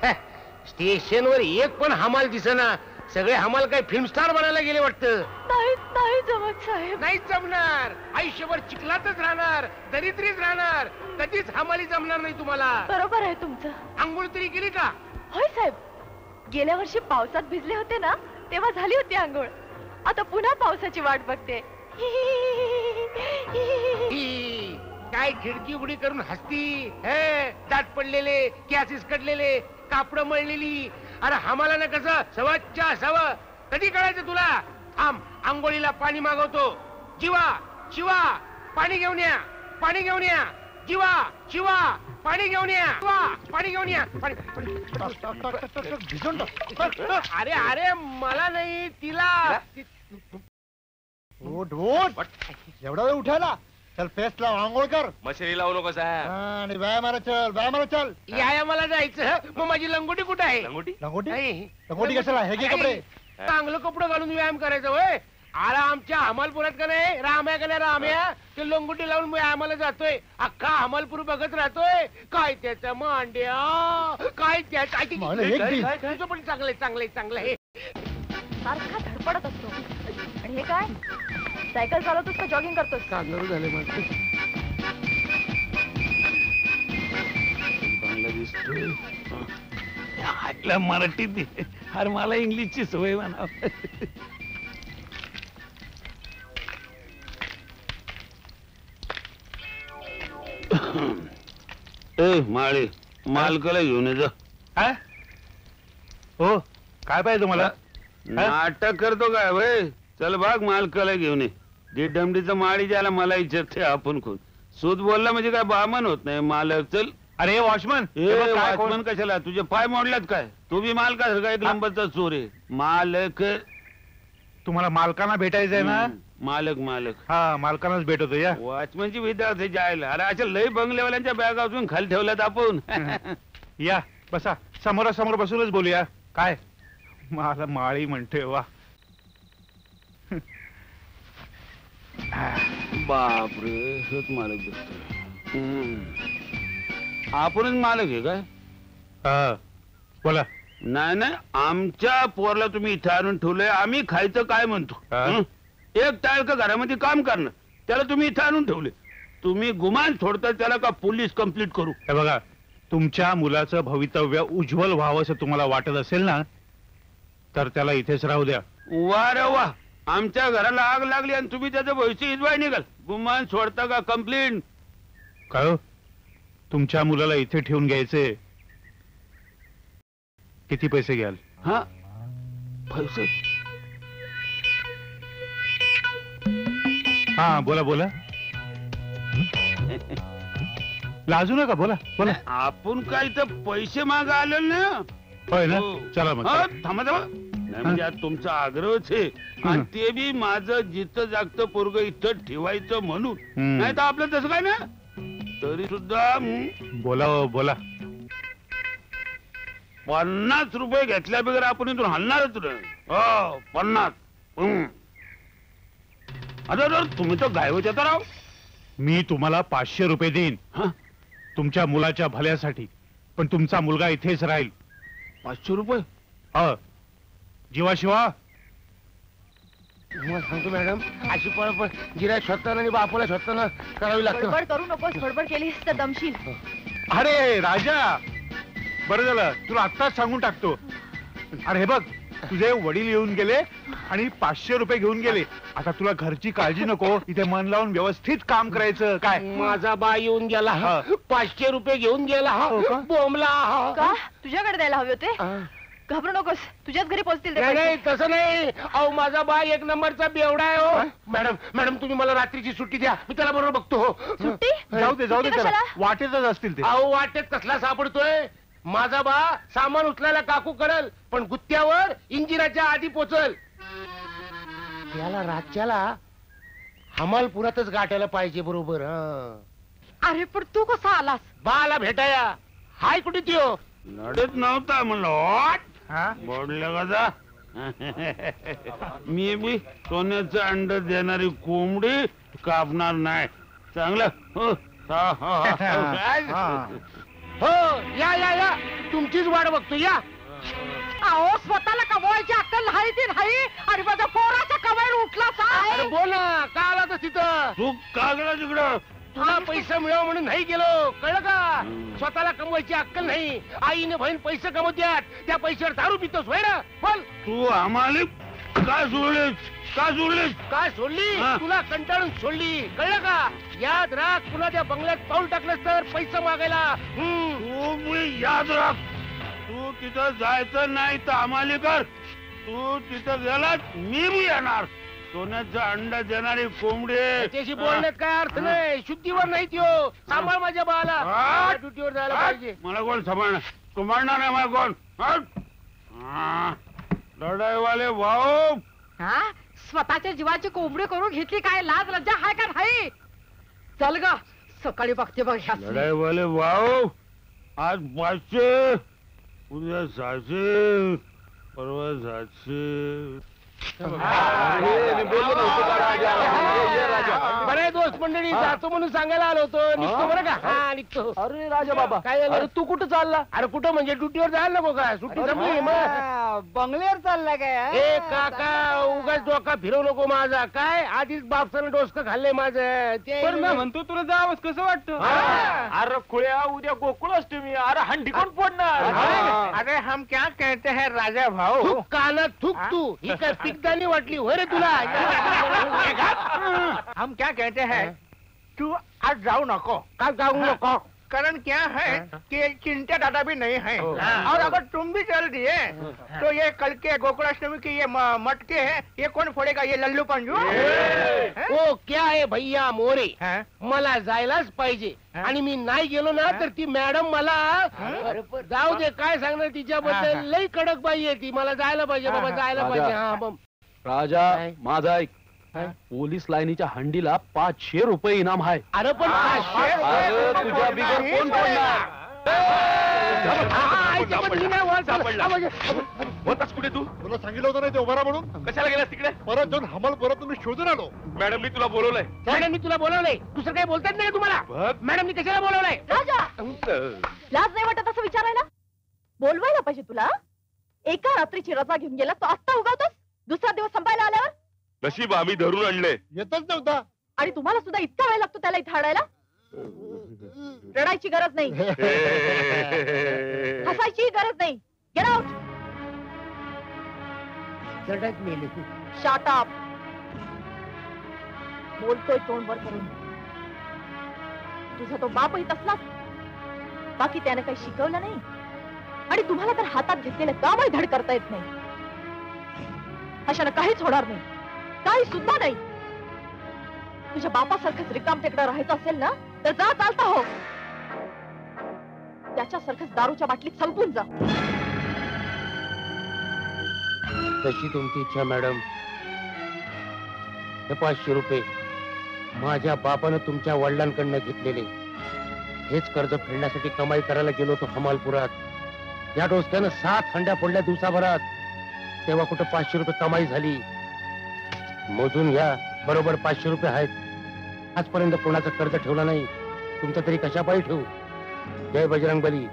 स्टेशनवर एक पण हमाल दिसेना. सगळे हमाल काय फिल्म स्टार बनायला गेले वाटतं. नाही जमत साहेब. नाहीच जमणार. आयुष्यभर चिखलातच राहणार, दरिद्रीच राहणार. कधीच हमाली जमणार नाही तुम्हाला. बरोबर आहे तुमचं. आंघोळ तरी केली का? होय साहेब, गेल्या वर्षी पावसात भिजले होते ना, तेव्हा झाली होती आंघोळ. आता पुन्हा पावसाची वाट बघते. काय खिडकी उघडी करून हसती. दात पडलेले, कॅसिस कटलेले, कापड मळलेली. अरे आम्हाला ना कसं सवच्या सव. कधी कळायचं तुला? थांब, आंघोळीला पाणी मागवतो. जीवा शिवा पाणी घेऊन या, पाणी घेऊन या. जीवा शिवा पाणी घेऊन या, पाणी घेऊन या. अरे अरे मला नाही, तिला. एवढा वेळ उठायला? चल पेस्ट लाव, आंघोळ कर. मशिनी लावू नको साहेब. आणि व्यायामाला चल, व्यायामाला चल. या मला जायचं. मग माझी लंगोटी कुठे आहे? लंगोटी? लंगोटी? नाही. लंगोटी कशाला? हे घे कपडे. चांगलं कपडं घालून व्यायाम करायचं होय. अरे आमच्या हमालपुरात का नाही, राम्या का नाही राम्या, ते लंगोटी लावून व्यायामाला जातोय. अख्खा हमालपूर बघत राहतोय. काय त्याच्या मांड्या, काय त्याच्या. तुझं पण चांगलंय चांगलंय चांगलंय. सारखा धडपडत असतो. आणि हे काय, सायकल चालवतोस का जॉगिंग करतोस? चांगलं झालं माझं. ऐकलं मराठीत. अरे मला इंग्लिशची सवय म्हणा. ए माळे, मालकाला घेऊन ये जा. हो, काय पाहिजे तुम्हाला? नाटक करतो काय भाई? चल भाग, मालकाला घेऊन ये. डमडीचं माळी ज्याला मला इच्छा आपण कोण सूद बोलला म्हणजे काय बामन होत नाही. मालक चल. अरे वॉचमन. वॉचमन कशाला? तुझे पाय मोडल्यात काय? तू बी मालकासारखा एक नंबरचा चोर आहे. मालक. तुम्हाला मालकांना भेटायचंय ना? मालक मालक. हा, मालकांनाच भेटतो या. वॉचमनची विद्यार्थी जायला. अरे अशा लय बंगलेवाल्यांच्या बॅगा असून खाली ठेवल्यात आपण. या बसा, समोरासमोर बसूनच बोलूया. काय मला माळी म्हणते? वा. बापरे, हेच मालक दिसतोय. आपणच मालक आहे काय? बोला. नाही नाही, आमच्या पोरला तुम्ही इथे आणून ठेवलंय. आम्ही खायचं काय म्हणतो? एक टाळक घरामध्ये काम करणं, त्याला तुम्ही इथे आणून ठेवले. तुम्ही गुमान सोडता त्याला का पोलीस कंप्लीट करू? हे बघा, तुमच्या मुलाचं भवितव्य उज्ज्वल व्हावं असं तुम्हाला वाटत असेल ना, तर त्याला इथेच राहू द्या. वा रे वा, आमच्या घराला आग लागली आणि तुम्ही त्याचं भविष्य इजवाय निघाल. गुमान सोडता का कंप्लेंट? काय तुमच्या मुलाला इथे ठेवून घ्यायचे? किती पैसे घ्याल? हा, पैसे? हा, बोला बोला. लाजू नका, बोला बोला. आपण काय तर पैसे माग आले ना? होय ना? चला मग. थांबा थांबा. नाही म्हणजे आज तुमचा आग्रहच आहे. आणि ते बी माझं जिथं जागतं पोरग इथं ठेवायचं म्हणून. नाही तर आपलं तसं काय ना. तरी सुद्धा बोला बोला. 50 रुपये घेतल्या बगैर आपण इथून हलणारच नाही. हो, 50. अरे तुम्ही तर गायवच्या तर राव. मी तुम्हाला 500 रुपये देईन तुमच्या मुलाच्या भल्यासाठी, पण तुमचा मुलगा इथेच राहील. 500 रुपये? जीवा शिवा. सांगतो मॅडम, अशी पळपळ जिरा स्वतःला आणि बापाला स्वतःला करावी लागते. बडबड करू नकोस. बडबड केलीस तर दमशील. अरे राजा, बरं झालं तुला आत्ताच सांगून टाकतो. अरे हे बघ, तुझे वडील येऊन गेले आणि 500 रुपये घेऊन गेले. आता तुला घरची काळजी नको, इथे मन लावून व्यवस्थित काम करायचं. काय माझा बा येऊन गेला, 500 रुपये घेऊन गेला, बोंबला. का तुझ्याकडे द्यायला हवे होते? घाबरू नकोस, तुझ्याच घरी पोहोचतील. नाही तसं नाही. अहो माझा बा एक नंबरचा बेवडा आहे. हो मॅडम, मॅडम तुम्ही मला रात्रीची सुट्टी द्या, मी त्याला बरोबर बघतो. हो सुट्टी? जाऊ दे जाऊ दे, त्याला वाटेतच असतील ते. अहो वाटेत कसला सापडतोय? माझा बा सामान उचलायला काकू करल, पण गुत्त्यावर इंजिनाच्या आधी पोचल. याला राज्याला हमालपुरातच गाठायला पाहिजे बरोबर. अरे पण तू कसा आलास? बाला भेटाया. हाय कुठे त्यो? लढत नव्हता म्हणलं. बोडलं कसा? मी बी सोन्याचं अंड देणारी कोंबडी कापणार नाही. चांगलं. हो या या या तुमचीच वाट बघतो या. अहो स्वतःला कमवायची अक्कल नाही ती नाही आणि माझ्या पोराच्या कमाईवर उठला अरे बोल ना का आला तर तिथं तू का गेला तिकडं? तुला पैसा मिळावा म्हणून नाही गेलो कळलं का. स्वतःला कमवायची अक्कल नाही. आईने बहीण पैसे कमवत्यात त्या पैशावर दारू पितोस होय ना. बोल तू आम्हाला का सोडलीस? का सोडलीस? काय सोडली हा. तुला कंटाळून सोडली कळलं का. याद राख पुन्हा त्या बंगल्यात पाऊल टाकलंस तर पैसा मागायला. तू मुळे याद राख, तू तिथं जायचं नाही तर आम्हाला कर. तू तिथं गेलास मी बी येणार. सोन्याचा अंडा देणारी कोंबडी. त्याच्याशी बोलण्यात काय अर्थ नाही. शुद्धीवर नाही त्यो. सांभाळ माझ्या बाळाला. हा. ड्युटीवर जायला पाहिजे. मला कोण सांभाळणार? तू मांडणार नाही मला कोण? हट. हा. लढाईवाले भाऊ हा स्वतःच्या जीवाची कोंबडी करून घेतली काय लाज लज्जा हाय का नाही. चल ग सकाळी बघते बघ ह्या लढाईवाले भाऊ आज 500, उद्या 600, परवा 700. बरे दोस्त मंडळी जातो म्हणून सांगायला आलो होतो. निघतो बरं का. हा निघतो. अरे राजा बाबा काय झालं? अरे तू कुठं चालला? अरे कुठं म्हणजे ड्युटीवर जायला नको का. सुट्टी संपली मग. बंगल्यावर चालला काय? ए काका उगाच डोका फिरवू नको माझा. काय आधीच बापसानं डोसकं खाल्लंय माझं ते. म्हणतो तुला जावंस कसं वाटतं? अरे खुळ्या उद्या गोकुळ असते मी. अरे हंडी कोण फोडणार? अरे हम क्या कहते हैं राजा भाऊ. थूक कानात थूक तू. ही काय पिकदानी वाटली होय रे तुला. हम क्या कहते हैं तू आज जाऊ नको. का जाऊ नको. कारण क्या है कि चिंता दादा भी नहीं है और अगर तुम भी चल दिए तो ये कल के गोकुलाष्टमी की ये मटके है ये कौन फोड़ेगा? ये लल्लू पंजू. ओ क्या आहे भैया मोरे. हैं? मला जायलाच पाहिजे आणि मी नाही गेलो ना तर ती मॅडम मला जाऊ दे काय सांगणार तिच्याबद्दल. लई कडक बाई आहे ती. मला जायला पाहिजे बाबा जायला पाहिजे. हा मग राजा काय? माझा ऐक. काय? पोलीस लाईनीच्या हंडीला 500 रुपये इनाम आहे. अरे पण अरे तुझ्या बिगर कोण पडणार? होतास कुठे तू? तुला सांगितलं होतं नाही ते उभारा म्हणून. कशाला गेलास तिकडे? परत जाऊन हमाल परत तुम्ही शोधून आलो. मॅडम मी तुला बोलवलंय. मॅडम मी तुला बोलवलंय. दुसरं काही बोलतात नाही का तुम्हाला. बघ. मॅडमनी कशाला बोलवलंय. राजा लाज नाही वाटत असं विचारायला. बोलवायला पाहिजे तुला. एका रात्रीची रजा घेऊन गेला तो आत्ता उगावतोस. दुसरा दिवस संपायला आल्यावर. नशीब आम्ही धरून आणले. येतच नव्हता. आणि तुम्हाला सुद्धा इतका वेळ लागतो त्याला इथं आणायला. रडायची गरज नाही. हसायची गरज नाही. Get out. चढत मेली. Shut up. बोलतोय तोंड वर करून. तुझा तो बापही तसलाच. बाकी त्याने काही शिकवलं नाही आणि तुम्हाला तर हातात घेतलेलं कामही धड करता येत नाही. अशानं काहीच होणार नाही. काही सुद्धा नाही. तुझ्या बापासारखंच रिकाम टेकडा राहायचं असेल ना तर जा चालता हो. त्याच्यासारखंच दारूच्या बाटलीत संपून जा. तशी तुमची इच्छा मॅडम. हे 500 रुपये माझ्या बापानं तुमच्या वडिलांकडनं घेतलेले. हेच कर्ज फेडण्यासाठी कमाई करायला गेलो होतो हमालपुरात. या डोसक्यानं 7 हंड्या फोडल्या दिवसाभरात. तेव्हा कुठं 500 रुपये कमाई झाली. मोजून घ्या बरोबर 500 रुपये आहेत. आजपर्यंत कोणाचं कर्ज ठेवला नाही. तुमचं तरी कशा पायी ठेवू. जय बजरंग बली.